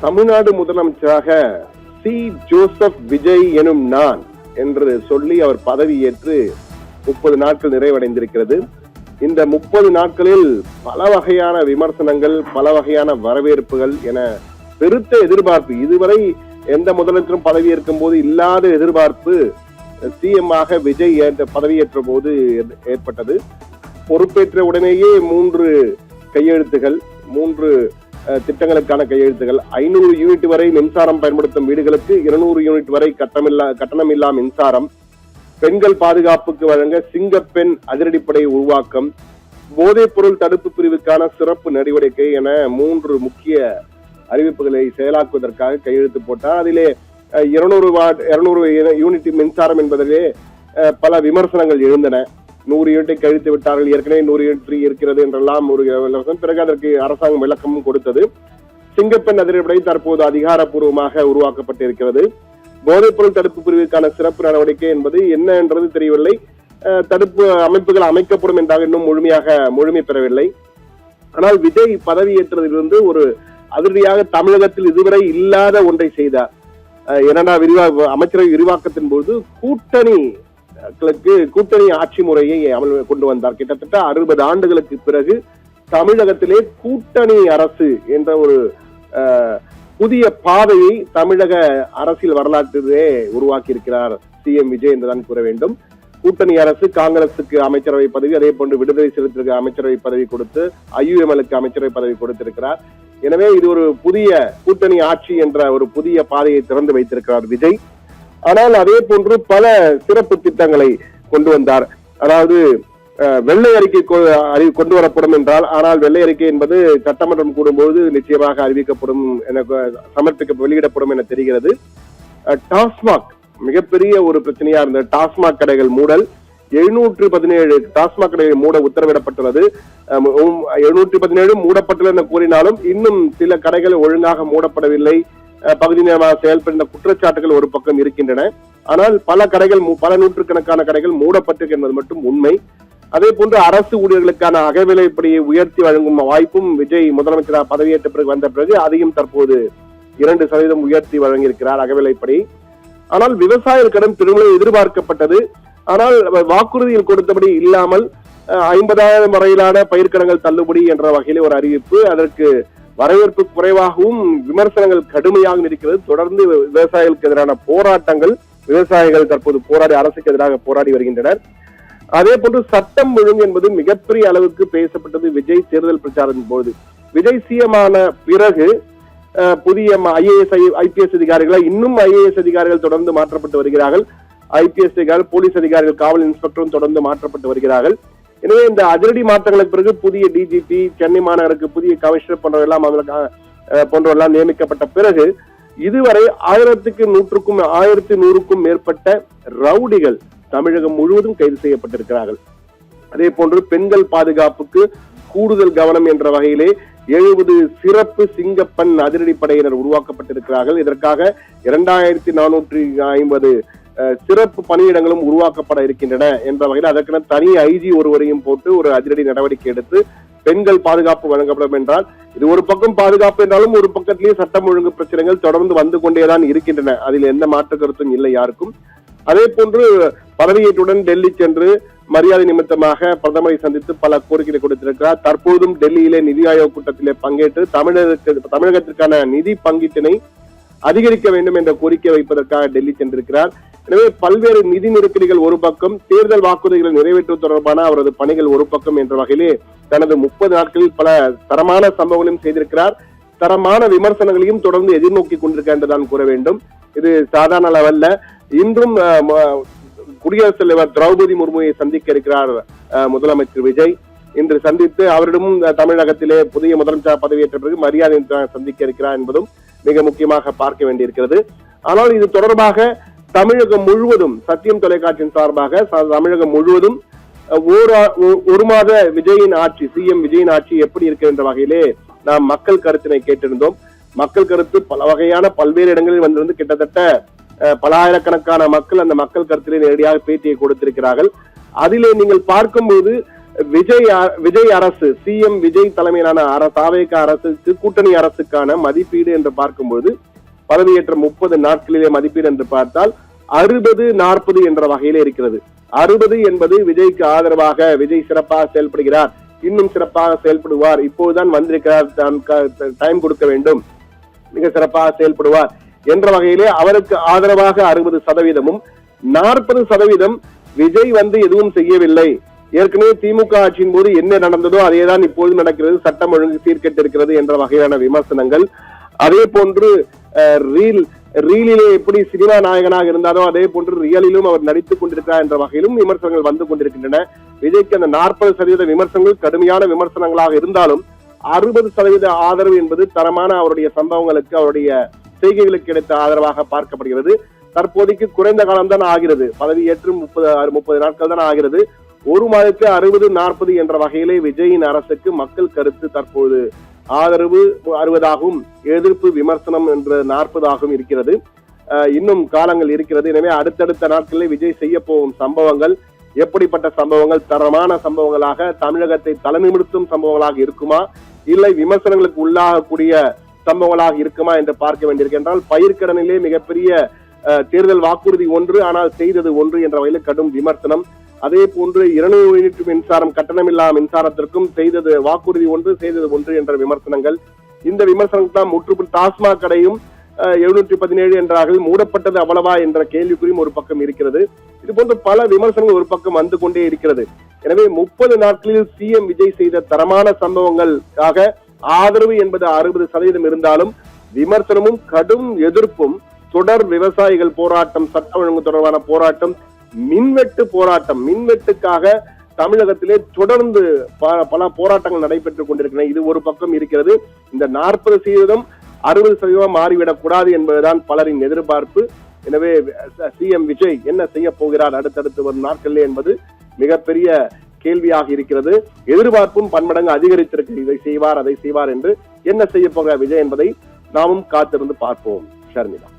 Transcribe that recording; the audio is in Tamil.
தமிழ்நாடு முதலமைச்சராக சி ஜோசப் விஜய் எனும் நான் என்று சொல்லி அவர் பதவியேற்று 30 நாட்கள் நிறைவடைந்திருக்கிறது. இந்த 30 நாட்களில் பல வகையான விமர்சனங்கள், பல வகையான வரவேற்புகள் என பெருத்த எதிர்பார்ப்பு, இதுவரை எந்த முதலமைச்சரும் பதவியேற்கும் போது இல்லாத எதிர்பார்ப்பு சிஎம் ஆக விஜய் பதவியேற்ற போது ஏற்பட்டது. பொறுப்பேற்ற உடனேயே 3 கையெழுத்துகள், 3 திட்டங்களுக்கான கையெழுத்துகள், 500 யூனிட் வரை மின்சாரம் பயன்படுத்தும் வீடுகளுக்கு 200 யூனிட் வரை கட்டணமில்லா மின்சாரம், பெண்கள் பாதுகாப்புக்கு வழங்க சிங்கப்பெண் அதிரடிப்படை உருவாக்கம், போதைப் பொருள் தடுப்பு பிரிவுக்கான சிறப்பு நடவடிக்கை என 3 முக்கிய அறிவிப்புகளை செயலாக்குவதற்காக கையெழுத்து போட்டார். அதிலே 200 யூனிட் மின்சாரம் என்பதிலே பல விமர்சனங்கள் எழுந்தன. 100 யூனிட்டை கழித்து விட்டார்கள், ஏற்கனவே 100 யூனிட் இருக்கிறது என்றெல்லாம் ஒரு பிறகு அதற்கு அரசாங்கம் விளக்கமும் கொடுத்தது. சிங்கப்பெண் அதிரடிப்படை தற்போது அதிகாரப்பூர்வமாக உருவாக்கப்பட்டிருக்கிறது. போதைப் பொருள் தடுப்பு பிரிவுக்கான சிறப்பு நடவடிக்கை என்பது என்ன என்றது தெரியவில்லை. தடுப்பு அமைப்புகள் அமைக்கப்படும் என்றாக இன்னும் முழுமை பெறவில்லை. ஆனால் விஜய் பதவியேற்றதிலிருந்து ஒரு அதிரடியாக தமிழகத்தில் இதுவரை இல்லாத ஒன்றை செய்தார். அமைச்சரவை விரிவாக்கத்தின் போது கூட்டணி ஆட்சி முறையை கொண்டு வந்தார். கிட்டத்தட்ட 60 ஆண்டுகளுக்கு பிறகு தமிழகத்திலே கூட்டணி அரசு என்ற ஒரு புதிய பாதையை தமிழக அரசியல் வரலாற்றிலே உருவாக்கி இருக்கிறார் சிஎம் விஜய் என்றுதான் கூற வேண்டும். கூட்டணி அரசு காங்கிரசுக்கு அமைச்சரவை பதவி, அதே போன்று விடுதலை சிறுத்தைகளுக்கு அமைச்சரவை பதவி கொடுத்து IUML-க்கு அமைச்சரவை பதவி கொடுத்திருக்கிறார். எனவே இது ஒரு புதிய கூட்டணி ஆட்சி என்ற ஒரு புதிய பாதையை திறந்து வைத்திருக்கிறார் விஜய். ஆனால் அதே போன்று பல சிறப்பு திட்டங்களை கொண்டு வந்தார். அதாவது வெள்ளை அறிக்கை கொண்டு வரப்படும் என்றால், ஆனால் வெள்ளை அறிக்கை என்பது சட்டமன்றம் கூடும்போது நிச்சயமாக அறிவிக்கப்படும் என வெளியிடப்படும் என தெரிகிறது. டாஸ்மாக் மிகப்பெரிய ஒரு பிரச்சனையா இருந்த டாஸ்மாக் கடைகள் மூடல், 717 டாஸ்மாக் கடைகள் மூட உத்தரவிடப்பட்டுள்ளது. 717 மூடப்பட்டுள்ளது என கூறினாலும் இன்னும் சில கடைகள் ஒழுங்காக மூடப்படவில்லை, பகுதி நேரமாக செயல்படுத்த குற்றச்சாட்டுகள் ஒரு பக்கம் இருக்கின்றன. ஆனால் பல நூற்றுக்கணக்கான கடைகள் மூடப்பட்டிருக்கு என்பது மட்டும் உண்மை. அதே போன்று அரசு ஊழியர்களுக்கான அகவிலைப்படியை உயர்த்தி வழங்கும் வாய்ப்பும் விஜய் முதலமைச்சராக பதவியேற்ற பிறகு வந்த பிறகு அதையும் தற்போது 2% உயர்த்தி வழங்கியிருக்கிறார் அகவிலைப்படி. ஆனால் விவசாயிகள் கடன் பெருமளவு எதிர்பார்க்கப்பட்டது. ஆனால் வாக்குறுதியில் கொடுத்தபடி இல்லாமல் 50,000 வரையிலான பயிர்க்கடன்கள் தள்ளுபடி என்ற வகையிலே ஒரு அறிவிப்பு, அதற்கு வரவேற்பு குறைவாகவும் விமர்சனங்கள் கடுமையாக இருக்கிறது. தொடர்ந்து விவசாயிகளுக்கு எதிரான போராட்டங்கள், விவசாயிகள் தற்போது அரசுக்கு எதிராக போராடி வருகின்றனர். அதே போன்று சட்டம் ஒழுங்கு என்பது மிகப்பெரிய அளவுக்கு பேசப்பட்டது விஜய் தேர்தல் பிரச்சாரத்தின் போது. விஜய் சிஎம் ஆன பிறகு புதிய IAS IPS அதிகாரிகளை, இன்னும் IAS அதிகாரிகள் தொடர்ந்து மாற்றப்பட்டு வருகிறார்கள். IPS அதிகாரிகள், போலீஸ் அதிகாரிகள், காவல் இன்ஸ்பெக்டரும் தொடர்ந்து மாற்றப்பட்டு வருகிறார்கள். எனவே இந்த அதிரடி மாற்றங்களுக்கு பிறகு புதிய DGP, சென்னை மாநகருக்கு புதிய கமிஷனர் போன்றவெல்லாம் நியமிக்கப்பட்ட பிறகு இதுவரை 1100க்கும் மேற்பட்ட ரவுடிகள் தமிழகம் முழுவதும் கைது செய்யப்பட்டிருக்கிறார்கள். அதே போன்று பெண்கள் பாதுகாப்புக்கு கூடுதல் கவனம் என்ற வகையிலே 70 சிறப்பு சிங்கப்பெண் அதிரடிப்படையினர் உருவாக்கப்பட்டிருக்கிறார்கள். இதற்காக 2450 சிறப்பு பணியிடங்களும் உருவாக்கப்பட இருக்கின்றன என்ற வகையில் அதற்கென தனி IG ஒருவரையும் போட்டு ஒரு அதிரடி நடவடிக்கை எடுத்து பெண்கள் பாதுகாப்பு வழங்கப்படும் என்றால், இது ஒரு பக்கம் பாதுகாப்பு என்றாலும் ஒரு பக்கத்திலேயே சட்டம் ஒழுங்கு பிரச்சனைகள் தொடர்ந்து வந்து கொண்டேதான் இருக்கின்றன. அதில் எந்த மாற்று கருத்தும் இல்லை யாருக்கும். அதே போன்று பதவியேற்றுடன் டெல்லி சென்று மரியாதை நிமித்தமாக பிரதமரை சந்தித்து பல கோரிக்கைகளை கொடுத்திருக்கிறார். தற்போதும் டெல்லியிலே நிதி ஆயோக் கூட்டத்திலே பங்கேற்று தமிழகத்திற்கான நிதி பங்கீட்டினை அதிகரிக்க வேண்டும் என்ற கோரிக்கை வைப்பதற்காக டெல்லி சென்றிருக்கிறார். எனவே பல்வேறு நிதி நெருக்கடிகள் ஒரு பக்கம், தேர்தல் வாக்குறுதிகளை நிறைவேற்றுவது தொடர்பான அவரது பணிகள் ஒரு பக்கம் என்ற வகையிலே தனது 30 நாட்களில் பல தரமான சம்பவங்களையும் செய்திருக்கிறார். தரமான விமர்சனங்களையும் தொடர்ந்து எதிர்நோக்கி கொண்டிருக்கிறார் என்றுதான் கூற வேண்டும். இது சாதாரண லெவல்ல. இன்றும் குடியரசுத் தலைவர் திரௌபதி முர்முவை சந்திக்க இருக்கிறார் முதலமைச்சர் விஜய். இன்று சந்தித்து அவரிடமும் தமிழகத்திலே புதிய முதலமைச்சர் பதவியேற்ற பிறகு மரியாதை சந்திக்க இருக்கிறார் என்பதும் மிக முக்கியமாக பார்க்க வேண்டியிருக்கிறது. ஆனால் இது தொடர்பாக தமிழகம் முழுவதும் சத்தியம் தொலைக்காட்சியின் சார்பாக தமிழகம் முழுவதும் ஒரு மாத விஜயின் ஆட்சி, சிஎம் விஜயின் ஆட்சி எப்படி இருக்கு என்ற வகையிலே நாம் மக்கள் கருத்தினை கேட்டிருந்தோம். மக்கள் கருத்து பல வகையான பல்வேறு இடங்களில் வந்திருந்து கிட்டத்தட்ட பல ஆயிரக்கணக்கான மக்கள் அந்த மக்கள் கருத்திலே நேரடியாக பேட்டியை கொடுத்திருக்கிறார்கள். அதிலே நீங்கள் பார்க்கும்போது விஜய் அரசு, சிஎம் விஜய் தலைமையிலான தாவேக அரசுக்கு, கூட்டணி அரசுக்கான மதிப்பீடு என்று பார்க்கும்போது பதவியேற்ற 30 நாட்களிலே மதிப்பீடு என்று பார்த்தால் 60-40 என்ற வகையிலே இருக்கிறது. 60 என்பது விஜய்க்கு ஆதரவாக, விஜய் சிறப்பாக செயல்படுகிறார், இன்னும் சிறப்பாக செயல்படுவார், இப்போதுதான் வந்திருக்கிறார், டைம் கொடுக்க வேண்டும், மிக சிறப்பாக செயல்படுவார் என்ற வகையிலே அவருக்கு ஆதரவாக 60%, 40% விஜய் வந்து எதுவும் செய்யவில்லை, ஏற்கனவே திமுக ஆட்சியின் போது என்ன நடந்ததோ அதேதான் இப்போது நடக்கிறது, சட்டம் ஒழுங்கு சீர்கெட்டிருக்கிறது என்ற வகையான விமர்சனங்கள். அதே போன்று ரீலிலே எப்படி சினிமா நாயகனாக இருந்தாரோ அதே போன்று ரியலிலும் அவர் நடித்துக் கொண்டிருக்கிறார் என்ற வகையிலும் விமர்சனங்கள் வந்து கொண்டிருக்கின்றன. விஜய்க்கு அந்த 40% விமர்சனங்கள் கடுமையான விமர்சனங்களாக இருந்தாலும் 60% ஆதரவு என்பது தரமான அவருடைய சம்பவங்களுக்கு, அவருடைய செய்கைகளுக்கு கிடைத்த ஆதரவாக பார்க்கப்படுகிறது. தற்போதைக்கு குறைந்த காலம் தான் ஆகிறது, பதவி ஏற்று 30 நாட்கள் தான் ஆகிறது. ஒரு மாதத்துக்கு 60-40 என்ற வகையிலே விஜயின் அரசுக்கு மக்கள் கருத்து தற்போது ஆதரவு 60ஆகவும் எதிர்ப்பு விமர்சனம் என்ற 40ஆகவும் இருக்கிறது. இன்னும் காலங்கள் இருக்கிறது. எனவே அடுத்தடுத்த நாட்களில் விஜய் செய்ய போகும் சம்பவங்கள் எப்படிப்பட்ட சம்பவங்கள், தரமான சம்பவங்களாக, தமிழகத்தை தலைநிமிர்த்தும் சம்பவங்களாக இருக்குமா, இல்லை விமர்சனங்களுக்கு உள்ளாகக்கூடிய சம்பவங்களாக இருக்குமா என்று பார்க்க வேண்டியிருக்கு. என்றால் பயிர்க்கடனிலே மிகப்பெரிய தேர்தல் வாக்குறுதி ஒன்று, ஆனால் செய்தது ஒன்று என்ற வகையில் கடும் விமர்சனம். அதே போன்று 200 யூனிட் மின்சாரம், கட்டணமில்லா மின்சாரத்திற்கும் செய்தது வாக்குறுதி ஒன்று, செய்தது ஒன்று என்ற விமர்சனங்கள். இந்த விமர்சனங்கள் தான் முற்றுப்புள். டாஸ்மாக் கடையும் 717 என்றார்கள், மூடப்பட்டது அவ்வளவா என்ற கேள்விக்குறியும் ஒரு பக்கம் இருக்கிறது. இது போன்ற பல விமர்சனங்கள் ஒரு பக்கம் வந்து கொண்டே இருக்கிறது. எனவே 30 நாட்களில் சிஎம் விஜய் செய்த தரமான சம்பவங்களுக்காக ஆதரவு என்பது 60% இருந்தாலும் விமர்சனமும் கடும் எதிர்ப்பும், தொடர் விவசாயிகள் போராட்டம், சட்ட ஒழுங்கு தொடர்பான போராட்டம், மின்வெட்டு போராட்டம், மின்வெட்டுக்காக தமிழகத்திலே தொடர்ந்து பல போராட்டங்கள் நடைபெற்றுக் கொண்டிருக்கின்றன. இது ஒரு பக்கம் இருக்கிறது. இந்த 40% 60% மாறிவிடக் கூடாது என்பதுதான் பலரின் எதிர்பார்ப்பு. எனவே சிஎம் விஜய் என்ன செய்ய போகிறார் அடுத்தடுத்து வரும் நாட்களிலே என்பது மிகப்பெரிய கேள்வியாக இருக்கிறது. எதிர்பார்ப்பும் பன்மடங்கு அதிகரித்திருக்கு. இதை செய்வார், அதை செய்வார் என்று. என்ன செய்ய போகிறார் விஜய் என்பதை நாமும் காத்திருந்து பார்ப்போம். ஷர்மிளா.